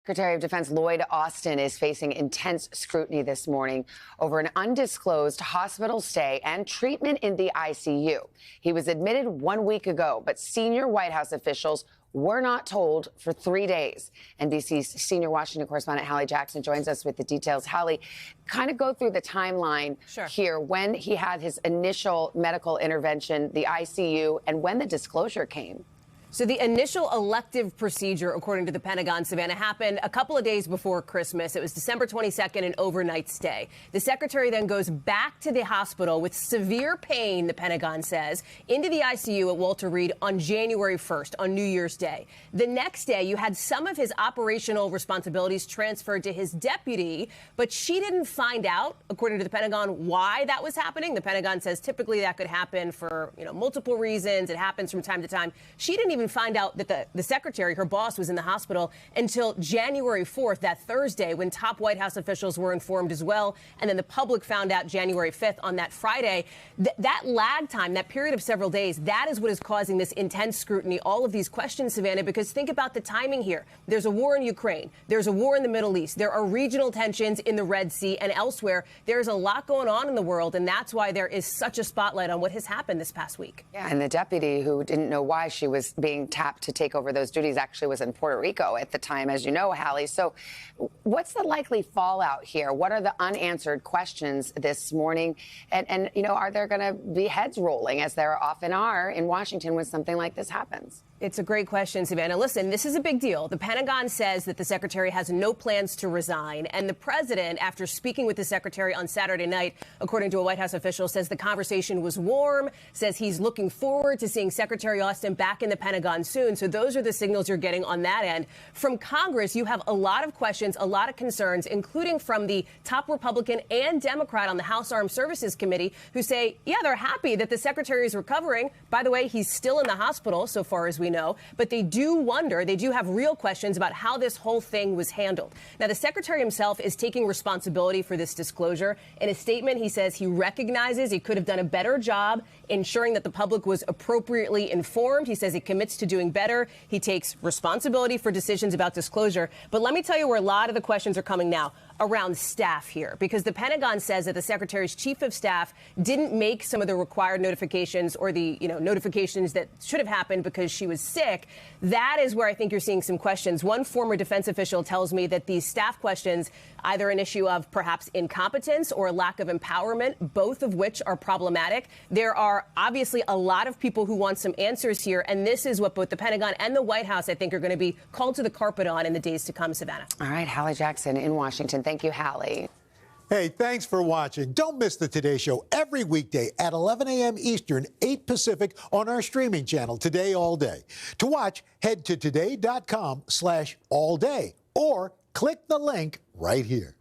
Secretary of Defense Lloyd Austin is facing intense scrutiny this morning over an undisclosed hospital stay and treatment in the ICU. He was admitted 1 week ago, but senior White House officials were not told for 3 days. NBC's senior Washington correspondent Hallie Jackson joins us with the details. Hallie, kind of go through the timeline here, when he had his initial medical intervention, the ICU, and when the disclosure came. So the initial elective procedure, according to the Pentagon, Savannah, happened a couple of days before Christmas. It was December 22nd, an overnight stay. The secretary then goes back to the hospital with severe pain, the Pentagon says, into the ICU at Walter Reed on January 1st, on New Year's Day. The next day, you had some of his operational responsibilities transferred to his deputy, but she didn't find out, according to the Pentagon, why that was happening. The Pentagon says typically that could happen for, multiple reasons. It happens from time to time. She didn't even find out that the secretary, her boss, was in the hospital until January 4th, that Thursday, when top White House officials were informed as well. And then the public found out January 5th on that Friday. That lag time, that period of several days, that is what is causing this intense scrutiny, all of these questions, Savannah, because think about the timing here. There's a war in Ukraine. There's a war in the Middle East. There are regional tensions in the Red Sea and elsewhere. There's a lot going on in the world, and that's why there is such a spotlight on what has happened this past week. Yeah, and the deputy, who didn't know why she was being tapped to take over those duties, actually was in Puerto Rico at the time, as you know, Hallie. So what's the likely fallout here? What are the unanswered questions this morning? And are there going to be heads rolling, as there often are in Washington when something like this happens? It's a great question, Savannah. Listen, this is a big deal. The Pentagon says that the secretary has no plans to resign. And the president, after speaking with the secretary on Saturday night, according to a White House official, says the conversation was warm, says he's looking forward to seeing Secretary Austin back in the Pentagon soon. So those are the signals you're getting on that end. From Congress, you have a lot of questions, a lot of concerns, including from the top Republican and Democrat on the House Armed Services Committee, who say, yeah, they're happy that the secretary is recovering. By the way, he's still in the hospital, so far as we know, but they do wonder, they do have real questions about how this whole thing was handled. Now, the secretary himself is taking responsibility for this disclosure. In a statement, he says he recognizes he could have done a better job ensuring that the public was appropriately informed. He says he commits to doing better. He takes responsibility for decisions about disclosure. But let me tell you where a lot of the questions are coming now, around staff here, because the Pentagon says that the secretary's chief of staff didn't make some of the required notifications, or the notifications that should have happened because she was sick. That is where I think you're seeing some questions. One former defense official tells me that these staff questions, either an issue of perhaps incompetence or a lack of empowerment, both of which are problematic. There are obviously a lot of people who want some answers here, and this is what both the Pentagon and the White House, I think, are going to be called to the carpet on in the days to come, Savannah. All right, Hallie Jackson in Washington. Thank you, Hallie. Hey, thanks for watching. Don't miss the Today Show every weekday at 11 a.m. Eastern, 8 Pacific on our streaming channel, Today All Day. To watch, head to today.com/allday or click the link right here.